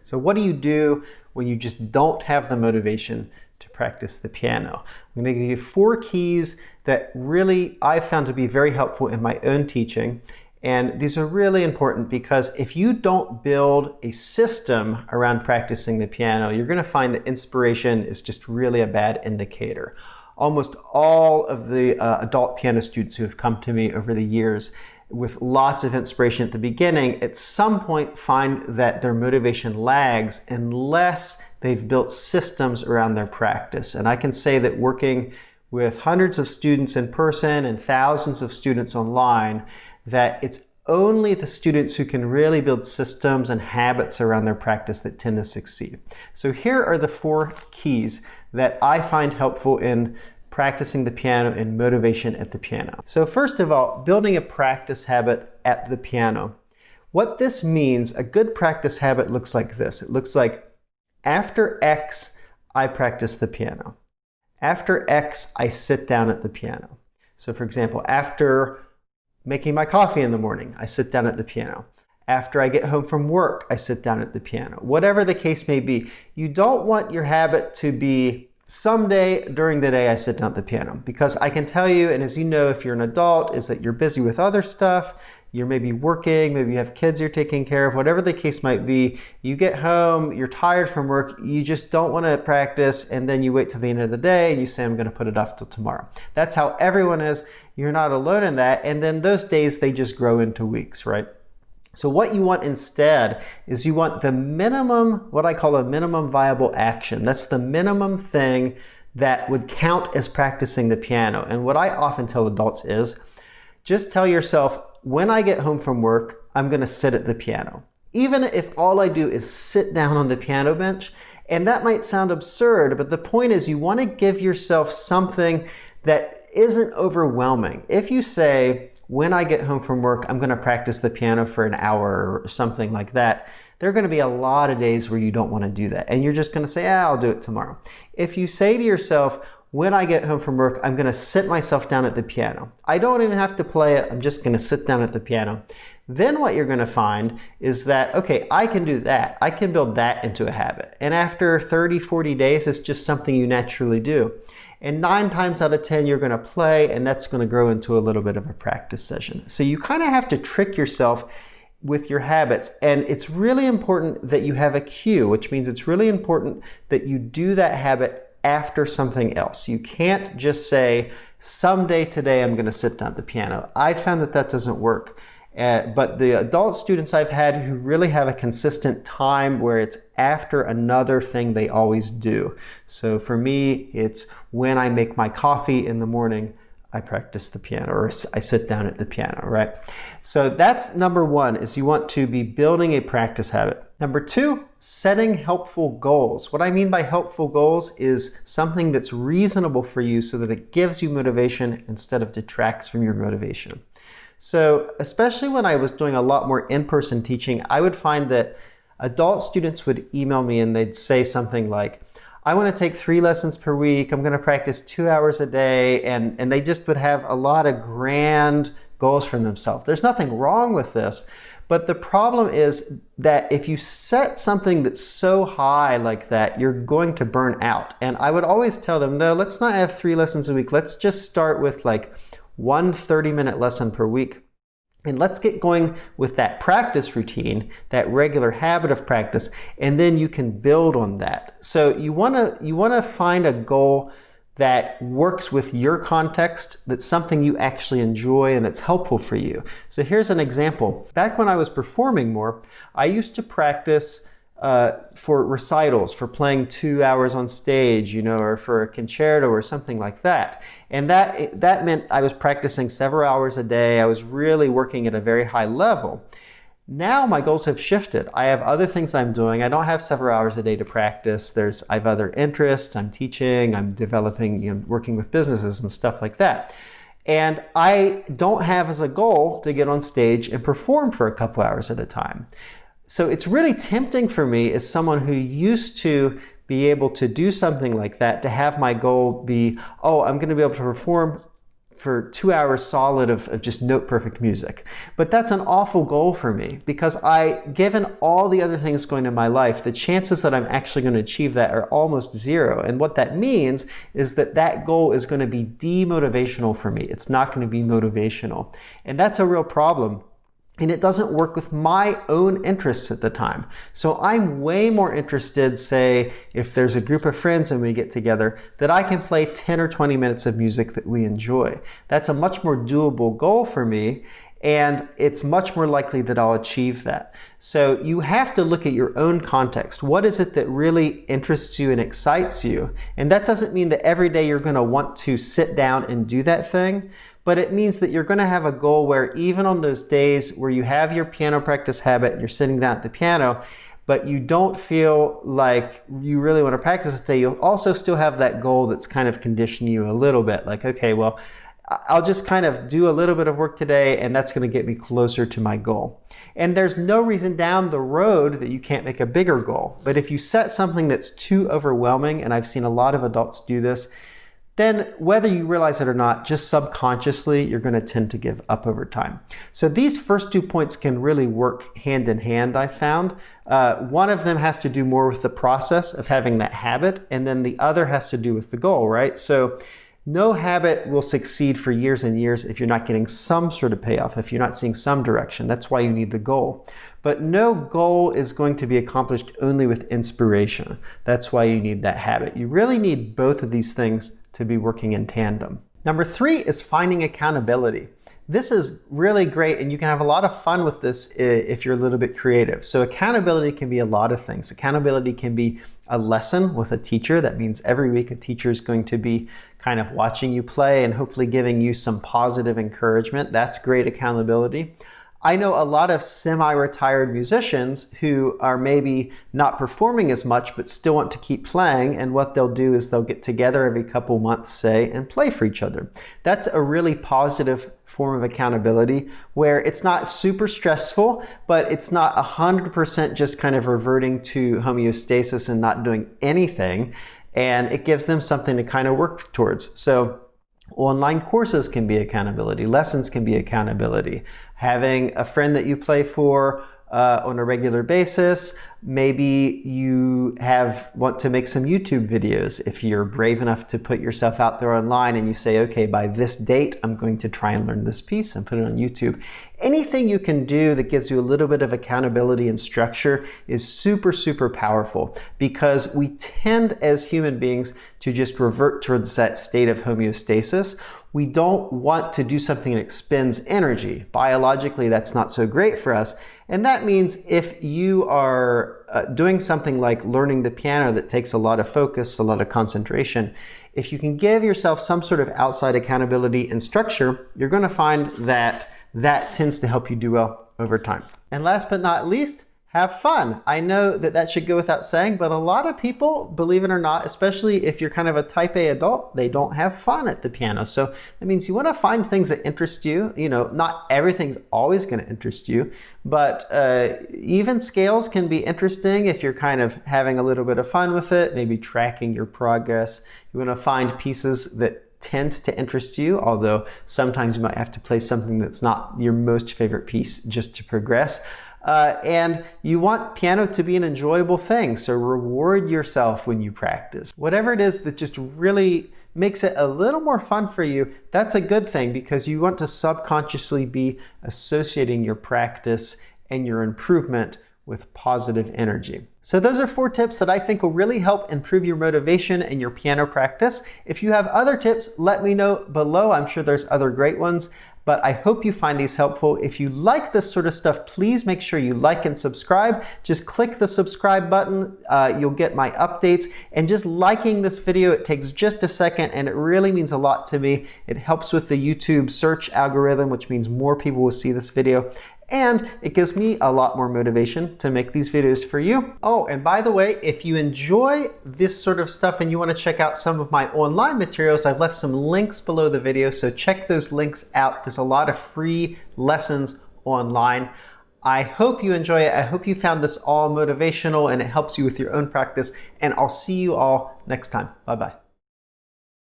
So what do you do when you just don't have the motivation to practice the piano? I'm going to give you 4 keys that really I found to be very helpful in my own teaching. And these are really important because if you don't build a system around practicing the piano, you're going to find that inspiration is just really a bad indicator. Almost all of the adult piano students who have come to me over the years with lots of inspiration at the beginning, at some point find that their motivation lags unless they've built systems around their practice. And I can say that working with hundreds of students in person and thousands of students online, that it's only the students who can really build systems and habits around their practice that tend to succeed. So here are the 4 keys that I find helpful in practicing the piano and motivation at the piano. So first of all, building a practice habit at the piano. What this means, a good practice habit looks like this. It looks like after X, I practice the piano. After X, I sit down at the piano. So for example, after making my coffee in the morning, I sit down at the piano. After I get home from work, I sit down at the piano. Whatever the case may be, you don't want your habit to be someday during the day I sit down at the piano. Because I can tell you, and as you know, if you're an adult, is that you're busy with other stuff. You're maybe working, maybe you have kids you're taking care of, whatever the case might be. You get home, you're tired from work, you just don't want to practice, and then you wait till the end of the day and you say, I'm going to put it off till tomorrow. That's how everyone is. You're not alone in that. And then those days, they just grow into weeks, right? So what you want instead is you want the minimum, what I call a minimum viable action. That's the minimum thing that would count as practicing the piano. And what I often tell adults is, just tell yourself, when I get home from work, I'm going to sit at the piano. Even if all I do is sit down on the piano bench, and that might sound absurd, but the point is you want to give yourself something that isn't overwhelming. If you say, when I get home from work, I'm going to practice the piano for an hour or something like that, there are going to be a lot of days where you don't want to do that. And you're just going to say, I'll do it tomorrow. If you say to yourself, when I get home from work, I'm going to sit myself down at the piano. I don't even have to play it. I'm just going to sit down at the piano. Then what you're going to find is that, okay, I can do that. I can build that into a habit. And after 30, 40 days, it's just something you naturally do. And 9 times out of 10, you're going to play, and that's going to grow into a little bit of a practice session. So you kind of have to trick yourself with your habits. And it's really important that you have a cue, which means it's really important that you do that habit after something else. You can't just say, someday today I'm going to sit down at the piano. I found that that doesn't work. But the adult students I've had who really have a consistent time where it's after another thing they always do. So for me, it's when I make my coffee in the morning, I practice the piano, or I sit down at the piano, right? So that's number 1, is you want to be building a practice habit. Number 2, setting helpful goals. What I mean by helpful goals is something that's reasonable for you so that it gives you motivation instead of detracts from your motivation. So especially when I was doing a lot more in-person teaching, I would find that adult students would email me and they'd say something like, I want to take 3 lessons per week. I'm going to practice 2 hours a day. And they just would have a lot of grand goals for themselves. There's nothing wrong with this. But the problem is that if you set something that's so high like that, you're going to burn out. And I would always tell them, no, let's not have 3 lessons a week. Let's just start with like 1 30-minute lesson per week. And let's get going with that practice routine, that regular habit of practice, and then you can build on that. So you want to find a goal that works with your context, that's something you actually enjoy and that's helpful for you. So here's an example. Back when I was performing more, I used to practice for recitals, for playing 2 hours on stage, or for a concerto or something like that. And that meant I was practicing several hours a day. I was really working at a very high level. Now my goals have shifted. I have other things I'm doing. I don't have several hours a day to practice. I have other interests. I'm teaching, I'm developing, working with businesses and stuff like that. And I don't have as a goal to get on stage and perform for a couple hours at a time. So it's really tempting for me as someone who used to be able to do something like that, to have my goal be, I'm going to be able to perform for 2 hours solid of just note perfect music. But that's an awful goal for me because given all the other things going in my life, the chances that I'm actually going to achieve that are almost zero. And what that means is that that goal is going to be demotivational for me. It's not going to be motivational. And that's a real problem. And it doesn't work with my own interests at the time. So I'm way more interested, say, if there's a group of friends and we get together, that I can play 10 or 20 minutes of music that we enjoy. That's a much more doable goal for me, and it's much more likely that I'll achieve that. So you have to look at your own context. What is it that really interests you and excites you? And that doesn't mean that every day you're going to want to sit down and do that thing, but it means that you're going to have a goal where even on those days where you have your piano practice habit and you're sitting down at the piano, but you don't feel like you really want to practice today, you'll also still have that goal that's kind of conditioning you a little bit. Like, okay, well, I'll just kind of do a little bit of work today and that's going to get me closer to my goal. And there's no reason down the road that you can't make a bigger goal. But if you set something that's too overwhelming, and I've seen a lot of adults do this, then whether you realize it or not, just subconsciously, you're going to tend to give up over time. So these first 2 points can really work hand in hand, I found. One of them has to do more with the process of having that habit, and then the other has to do with the goal, right? So no habit will succeed for years and years if you're not getting some sort of payoff, if you're not seeing some direction. That's why you need the goal. But no goal is going to be accomplished only with inspiration. That's why you need that habit. You really need both of these things to be working in tandem. Number 3 is finding accountability. This is really great, and you can have a lot of fun with this if you're a little bit creative. So accountability can be a lot of things. Accountability can be a lesson with a teacher. That means every week a teacher is going to be kind of watching you play and hopefully giving you some positive encouragement. That's great accountability. I know a lot of semi-retired musicians who are maybe not performing as much but still want to keep playing, and what they'll do is they'll get together every couple months, say, and play for each other. That's a really positive form of accountability where it's not super stressful, but it's not 100% just kind of reverting to homeostasis and not doing anything, and it gives them something to kind of work towards. So online courses can be accountability. Lessons can be accountability. Having a friend that you play for on a regular basis. Maybe you want to make some YouTube videos. If you're brave enough to put yourself out there online and you say, okay, by this date, I'm going to try and learn this piece and put it on YouTube. Anything you can do that gives you a little bit of accountability and structure is super, super powerful, because we tend as human beings to just revert towards that state of homeostasis. We don't want to do something that expends energy. Biologically, that's not so great for us. And that means if you are doing something like learning the piano that takes a lot of focus, a lot of concentration, if you can give yourself some sort of outside accountability and structure, you're going to find that that tends to help you do well over time. And last but not least, have fun. I know that should go without saying, but a lot of people, believe it or not, especially if you're kind of a type A adult, they don't have fun at the piano. So that means you want to find things that interest you. You know, not everything's always going to interest you, but even scales can be interesting if you're kind of having a little bit of fun with it, maybe tracking your progress. You want to find pieces that tend to interest you, although sometimes you might have to play something that's not your most favorite piece just to progress. And you want piano to be an enjoyable thing, so reward yourself when you practice. Whatever it is that just really makes it a little more fun for you, that's a good thing, because you want to subconsciously be associating your practice and your improvement with positive energy. So those are 4 tips that I think will really help improve your motivation and your piano practice. If you have other tips, let me know below. I'm sure there's other great ones, but I hope you find these helpful. If you like this sort of stuff, please make sure you like and subscribe. Just click the subscribe button. You'll get my updates. And just liking this video, it takes just a second, and it really means a lot to me. It helps with the YouTube search algorithm, which means more people will see this video. And it gives me a lot more motivation to make these videos for you. Oh, and by the way, if you enjoy this sort of stuff and you want to check out some of my online materials, I've left some links below the video, so check those links out. There's a lot of free lessons online. I hope you enjoy it. I hope you found this all motivational and it helps you with your own practice, and I'll see you all next time. Bye-bye.